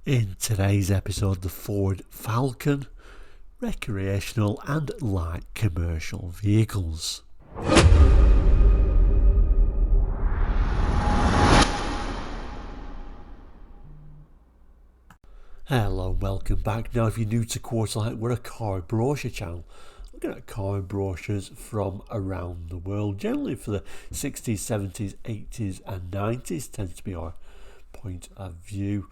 In today's episode, the Ford Falcon, recreational and light commercial vehicles. Hello, welcome back. Now if you're new to Quarterlight, we're a car brochure channel looking at car brochures from around the world, generally for the 60s, 70s, 80s and 90s tends to be our point of view.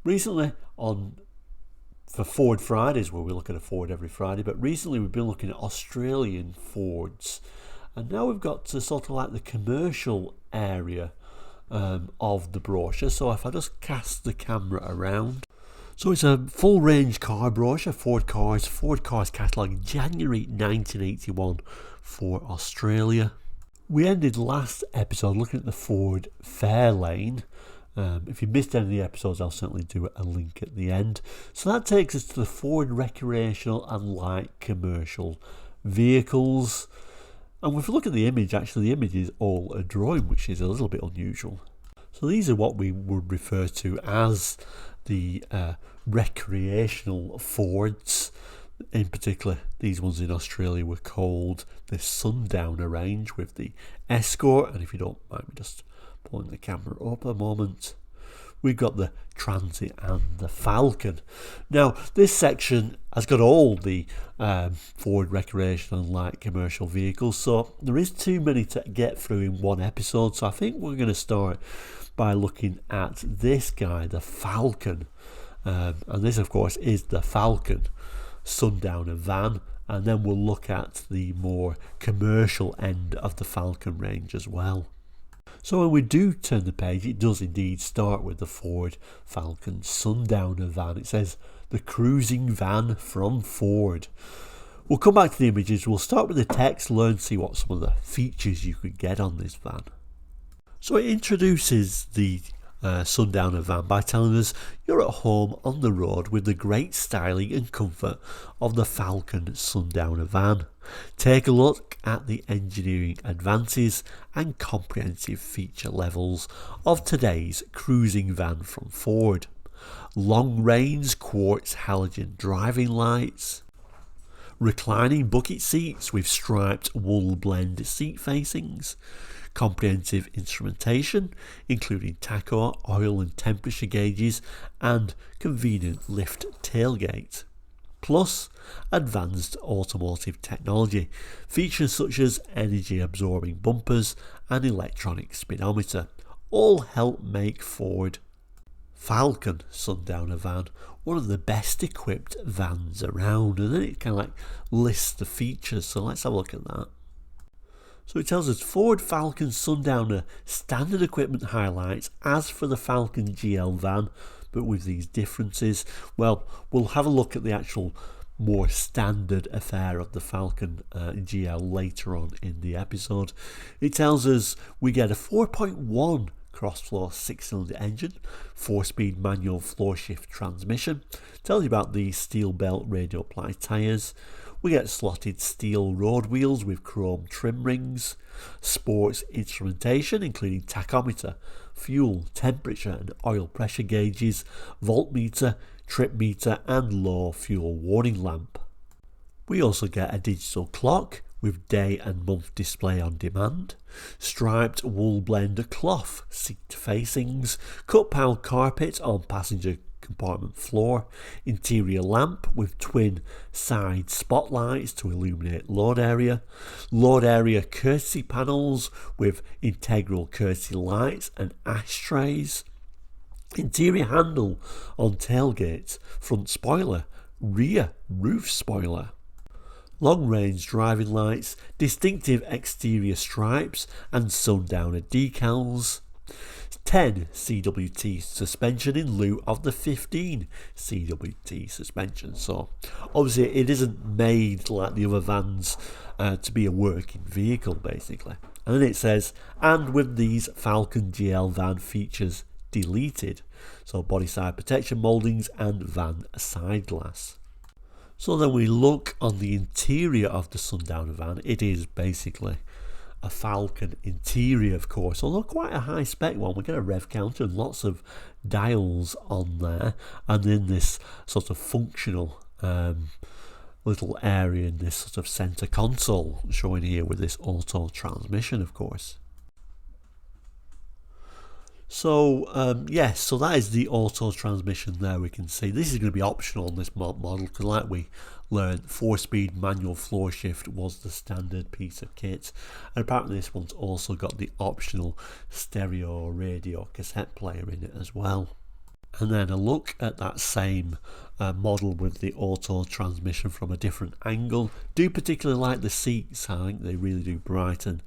Recently for Ford Fridays, where we look at a Ford every Friday, but recently we've been looking at Australian Fords, and now we've got to sort of like the commercial area of the brochure. So if I just cast the camera around, so it's a full range car brochure, Ford Cars catalogue, January 1981 for Australia. We ended last episode looking at the Ford Fairlane. If you missed any of the episodes, I'll certainly do a link at the end. So that takes us to the Ford recreational and light commercial vehicles. And if you look at the image, actually the image is all a drawing, which is a little bit unusual. So these are what we would refer to as the recreational Fords. In particular, these ones in Australia were called the Sundowner range with the Escort. And if you don't mind me just pulling the camera up a moment, we've got the Transit and the Falcon. Now this section has got all the Ford recreational and light commercial vehicles, so there is too many to get through in one episode, so I think we're going to start by looking at this guy, the Falcon. And this of course is the Falcon Sundowner van, and then we'll look at the more commercial end of the Falcon range as well. So when we do turn the page, it does indeed start with the Ford Falcon Sundowner van. It says the cruising van from Ford. We'll come back to the images. We'll start with the text, learn to see what some of the features you could get on this van. So it introduces the Sundowner van by telling us you're at home on the road with the great styling and comfort of the Falcon Sundowner van. Take a look at the engineering advances and comprehensive feature levels of today's cruising van from Ford. Long range quartz halogen driving lights, reclining bucket seats with striped wool blend seat facings, comprehensive instrumentation including tacho, oil and temperature gauges and convenient lift tailgate, plus advanced automotive technology, features such as energy absorbing bumpers and electronic speedometer all help make Ford Falcon Sundowner van one of the best equipped vans around. And then it kind of like lists the features, so let's have a look at that. So it tells us Ford Falcon Sundowner standard equipment highlights as for the Falcon GL van, but with these differences. Well, we'll have a look at the actual more standard affair of the Falcon GL later on in the episode. It tells us we get a 4.1 cross-flow 6-cylinder engine, 4-speed manual floor shift transmission, tells you about the steel belt radial ply tyres. We get slotted steel road wheels with chrome trim rings, sports instrumentation including tachometer, fuel, temperature and oil pressure gauges, voltmeter, trip meter and low fuel warning lamp. We also get a digital clock with day and month display on demand, striped wool blend cloth seat facings, cut panel carpet on passenger compartment floor, interior lamp with twin side spotlights to illuminate load area courtesy panels with integral courtesy lights and ashtrays, interior handle on tailgates, front spoiler, rear roof spoiler, long range driving lights, distinctive exterior stripes and Sundowner decals, 10 CWT suspension in lieu of the 15 CWT suspension. So obviously it isn't made like the other vans to be a working vehicle basically. And then it says, and with these Falcon GL van features deleted, so body side protection mouldings and van side glass. So then we look on the interior of the Sundowner van. It is basically a Falcon interior, of course, although quite a high spec one. We get a rev counter and lots of dials on there, and in this sort of functional little area in this sort of center console, showing here with this auto transmission, of course. So yes, so that is the auto transmission there. We can see this is going to be optional on this model, because like we learned, 4-speed manual floor shift was the standard piece of kit, and apparently this one's also got the optional stereo radio cassette player in it as well. And then a look at that same model with the auto transmission from a different angle. Do particularly like the seats. I think they really do brighten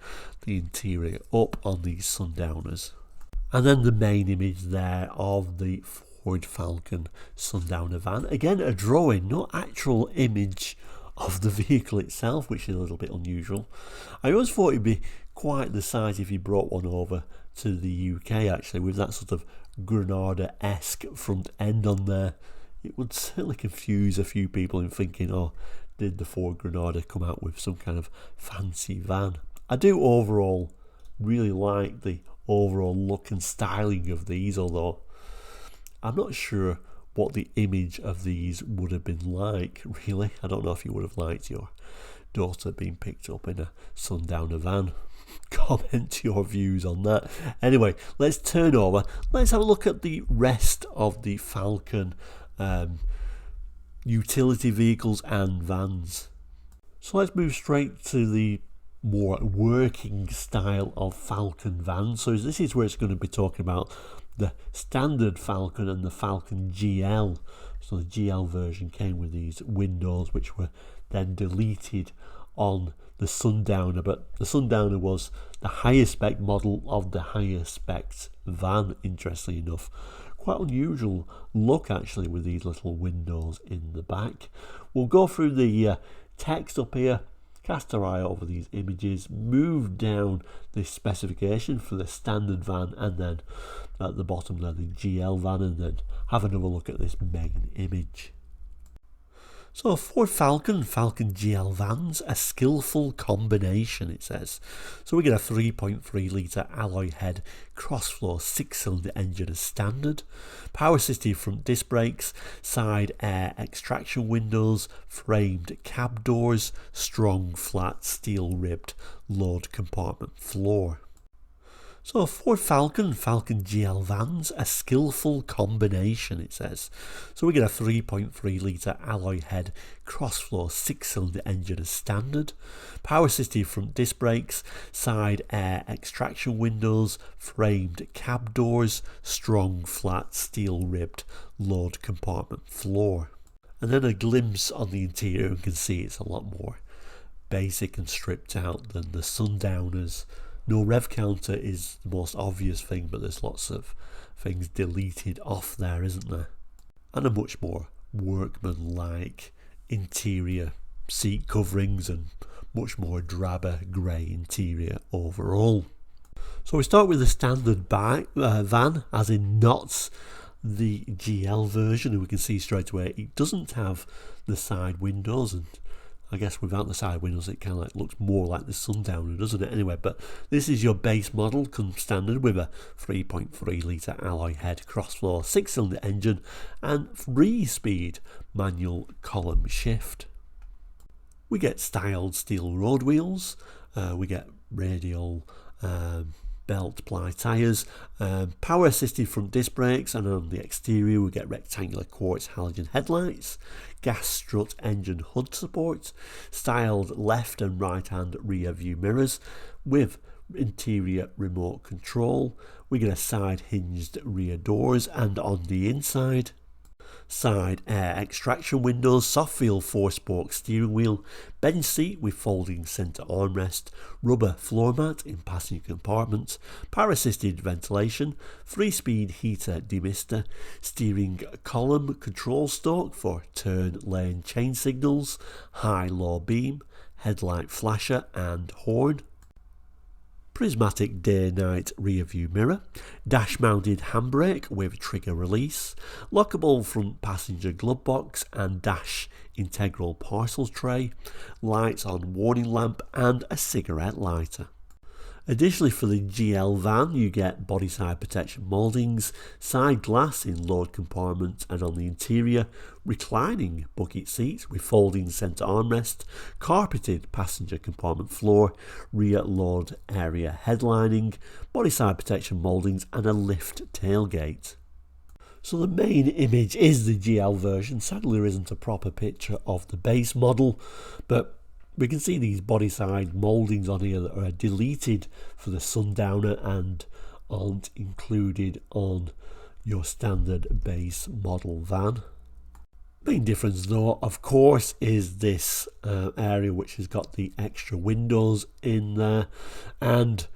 the interior up on these Sundowners. And then the main image there of the Ford Falcon Sundowner van. Again, a drawing, no actual image of the vehicle itself, which is a little bit unusual. I always thought it'd be quite the size if you brought one over to the UK, actually, with that sort of Granada-esque front end on there. It would certainly confuse a few people in thinking, oh, did the Ford Granada come out with some kind of fancy van? I do overall really like the overall look and styling of these, although I'm not sure what the image of these would have been like, really. I don't know if you would have liked your daughter being picked up in a Sundowner van. Comment your views on that. Anyway, let's turn over. Let's have a look at the rest of the Falcon utility vehicles and vans. So let's move straight to the more working style of Falcon van. So this is where it's going to be talking about the standard Falcon and the Falcon GL. So the GL version came with these windows, which were then deleted on the Sundowner, but the Sundowner was the highest spec model of the highest spec van, interestingly enough. Quite unusual look actually with these little windows in the back. We'll go through the text up here, cast our eye over these images, move down this specification for the standard van, and then at the bottom there the GL van, and then have another look at this main image. So Ford Falcon GL vans, a skillful combination, it says. So we get a 3.3 litre alloy head cross-flow 6-cylinder engine as standard, power assisted front disc brakes, side air extraction windows, framed cab doors, strong flat steel ribbed load compartment floor. So Ford Falcon GL vans, a skillful combination, it says. So we get a 3.3 litre alloy head cross-flow 6-cylinder engine as standard, power assisted front disc brakes, side air extraction windows, framed cab doors, strong flat steel ribbed load compartment floor. And then a glimpse on the interior, and you can see it's a lot more basic and stripped out than the Sundowners. No rev counter is the most obvious thing, but there's lots of things deleted off there, isn't there? And a much more workman-like interior, seat coverings, and much more drabber grey interior overall. So we start with the standard van, as in not the GL version, and we can see straight away it doesn't have the side windows, and I guess without the side windows it kind of like looks more like the Sundowner, doesn't it? Anyway, but this is your base model, comes standard with a 3.3 litre alloy head cross-flow 6-cylinder engine and 3-speed manual column shift. We get styled steel road wheels, we get radial belt ply tyres, power assisted front disc brakes, and on the exterior we get rectangular quartz halogen headlights, gas strut engine hood support, styled left and right hand rear view mirrors with interior remote control. We get a side hinged rear doors, and on the inside, side air extraction windows, soft feel 4-spoke steering wheel, bench seat with folding centre armrest, rubber floor mat in passenger compartment, power assisted ventilation, 3-speed heater demister, steering column control stalk for turn lane change signals, high low beam, headlight flasher and horn, prismatic day-night rear-view mirror, dash-mounted handbrake with trigger release, lockable front passenger glove box and dash integral parcel tray, lights on warning lamp and a cigarette lighter. Additionally, for the GL van, you get body side protection mouldings, side glass in load compartment and on the interior, reclining bucket seats with folding centre armrest, carpeted passenger compartment floor, rear load area headlining, body side protection mouldings and a lift tailgate. So the main image is the GL version. Sadly, there isn't a proper picture of the base model, but we can see these body side mouldings on here that are deleted for the Sundowner and aren't included on your standard base model van. Main difference though, of course, is this area which has got the extra windows in there, and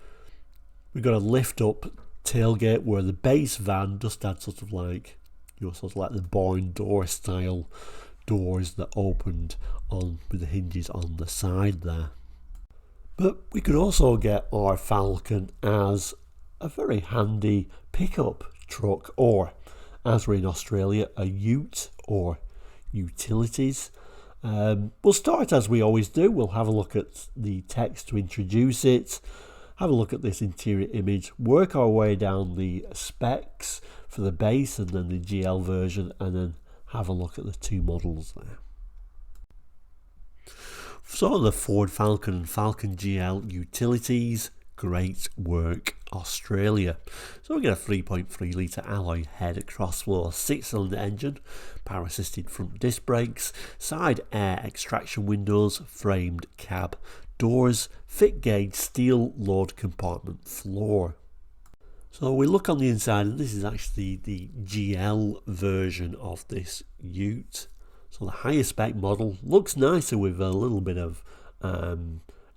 we've got a lift up tailgate where the base van just had sort of like the barn door style doors that opened on with the hinges on the side there. But we could also get our Falcon as a very handy pickup truck, or as we're in Australia, a ute or utilities. We'll start as we always do. We'll have a look at the text to introduce it, have a look at this interior image, work our way down the specs for the base and then the GL version, and then have a look at the two models there. So the Ford Falcon and Falcon GL utilities, great work Australia. So we get a 3.3 litre alloy head cross-floor 6-cylinder engine, power assisted front disc brakes, side air extraction windows, framed cab doors, thick gauge steel load compartment floor. So we look on the inside, and this is actually the GL version of this ute. So the higher spec model looks nicer with a little bit of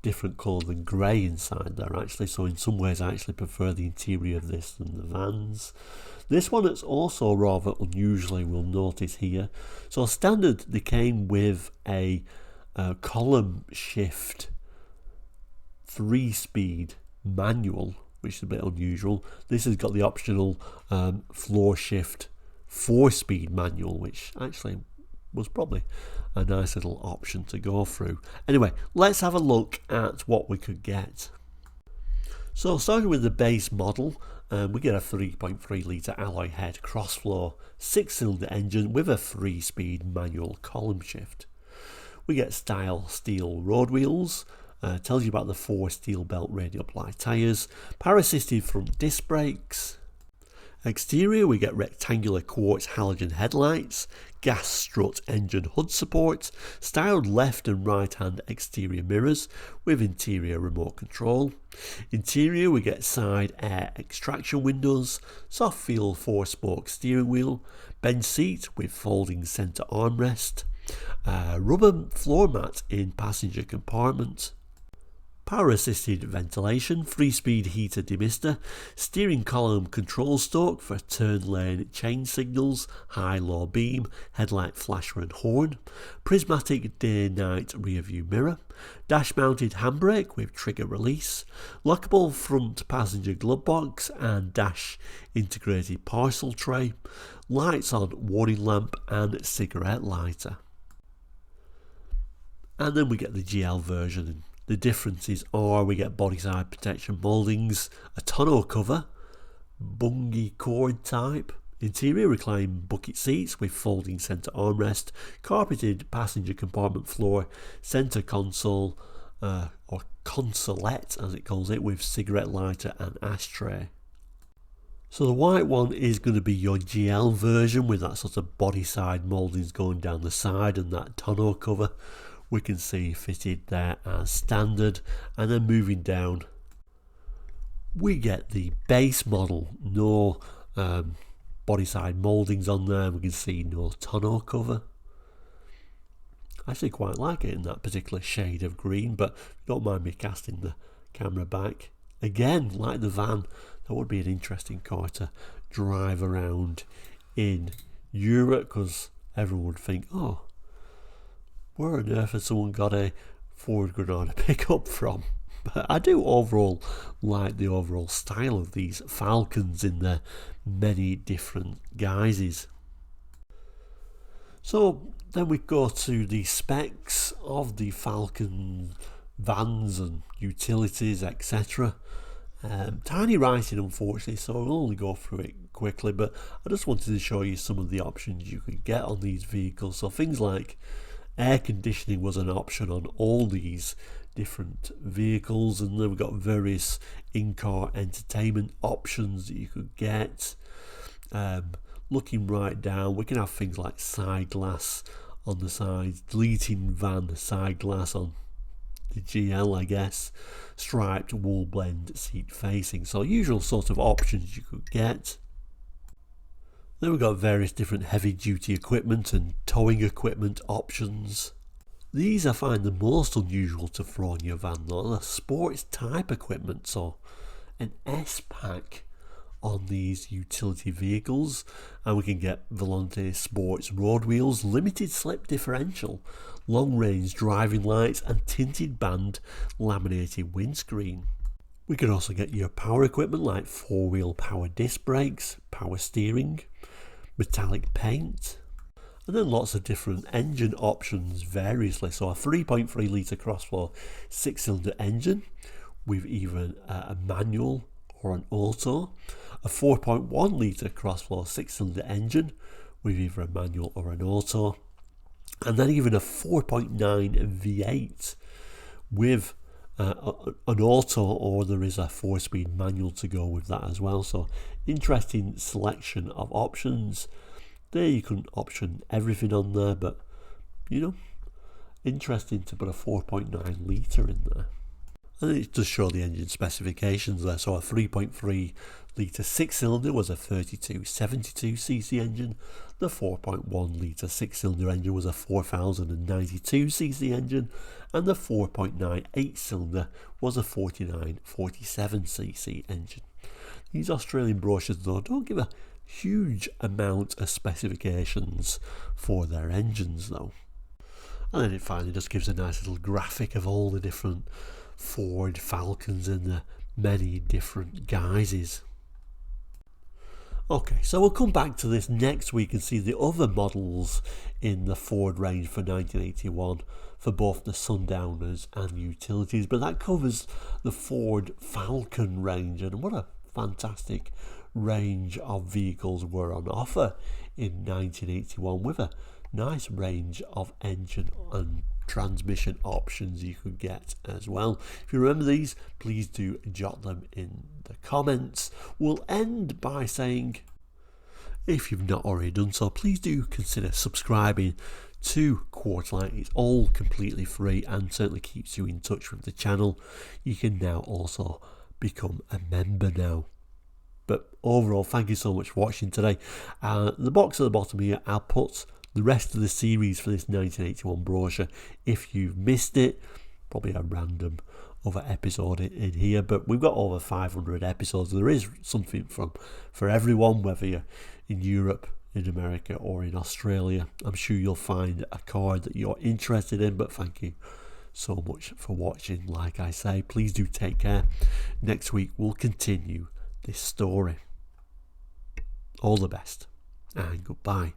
different colour than grey inside there actually. So in some ways I actually prefer the interior of this than the vans. This one is also rather unusual, we'll notice here. So standard, they came with a column shift 3-speed manual, which is a bit unusual. This has got the optional floor shift 4-speed manual, which actually was probably a nice little option to go through. Anyway, let's have a look at what we could get. So starting with the base model, we get a 3.3 litre alloy head cross-floor 6-cylinder engine with a 3-speed manual column shift. We get style steel road wheels, tells you about the 4 steel belt radial ply tyres, power assisted front disc brakes. Exterior, we get rectangular quartz halogen headlights, gas strut engine hood support, styled left and right hand exterior mirrors with interior remote control. Interior, we get side air extraction windows, soft feel 4-spoke steering wheel, bench seat with folding centre armrest, rubber floor mat in passenger compartment, power assisted ventilation, 3-speed heater demister, steering column control stalk for turn lane change signals, high low beam, headlight flasher and horn, prismatic day night rear view mirror, dash mounted handbrake with trigger release, lockable front passenger glove box and dash integrated parcel tray, lights on warning lamp and cigarette lighter. And then we get the GL version. The differences are we get body side protection mouldings, a tonneau cover, bungee cord type, interior reclined bucket seats with folding centre armrest, carpeted passenger compartment floor, centre console or consolette as it calls it, with cigarette lighter and ashtray. So the white one is going to be your GL version with that sort of body side mouldings going down the side and that tonneau cover. We can see fitted there as standard, and then moving down we get the base model, no body side mouldings on there. We can see no tonneau cover. I actually quite like it in that particular shade of green, but don't mind me casting the camera back. Again, like the van, that would be an interesting car to drive around in Europe, because everyone would think, oh, where on earth has someone got a Ford Granada pickup from? But I do overall like the overall style of these Falcons in their many different guises. So then we go to the specs of the Falcon vans and utilities, etc. Tiny writing, unfortunately, so I'll only go through it quickly, but I just wanted to show you some of the options you could get on these vehicles. So things like air conditioning was an option on all these different vehicles, and then we've got various in-car entertainment options that you could get. Looking right down, we can have things like side glass on the sides, deleting van side glass on the GL, I guess, striped wool blend seat facing, so usual sort of options you could get. Then we've got various different heavy duty equipment and towing equipment options. These I find the most unusual to throw on your van though, the sports type equipment, so an S-Pack on these utility vehicles, and we can get Volante sports road wheels, limited slip differential, long range driving lights and tinted band laminated windscreen. We can also get your power equipment like 4-wheel power disc brakes, power steering, metallic paint, and then lots of different engine options variously. So a 3.3 litre crossflow 6-cylinder engine with even a manual or an auto, a 4.1 litre crossflow 6-cylinder engine with either a manual or an auto, and then even a 4.9 V8 with an auto, or there is a 4-speed manual to go with that as well. So interesting selection of options. There you can option everything on there, but you know, interesting to put a 4.9 litre in there. And it does show the engine specifications there. So a 3.3 litre 6-cylinder was a 3272cc engine. The 4.1 litre 6-cylinder engine was a 4092cc engine. And the 4.9 8-cylinder was a 4947cc engine. These Australian brochures though don't give a huge amount of specifications for their engines though. And then it finally just gives a nice little graphic of all the different Ford Falcons in the many different guises. Okay, so we'll come back to this next week and see the other models in the Ford range for 1981 for both the Sundowners and utilities, but that covers the Ford Falcon range, and what a fantastic range of vehicles were on offer in 1981 with a nice range of engine and transmission options you could get as well. If you remember these, please do jot them in the comments. We'll end by saying, if you've not already done so, please do consider subscribing to Quarterlight. It's all completely free and certainly keeps you in touch with the channel. You can now also become a member now. But overall, thank you so much for watching today. The box at the bottom here, I'll put the rest of the series for this 1981 brochure. If you've missed it, probably a random other episode in here, but we've got over 500 episodes. There is something for everyone, whether you're in Europe, in America or in Australia. I'm sure you'll find a card that you're interested in, but thank you so much for watching. Like I say, please do take care. Next week we'll continue this story. All the best and goodbye.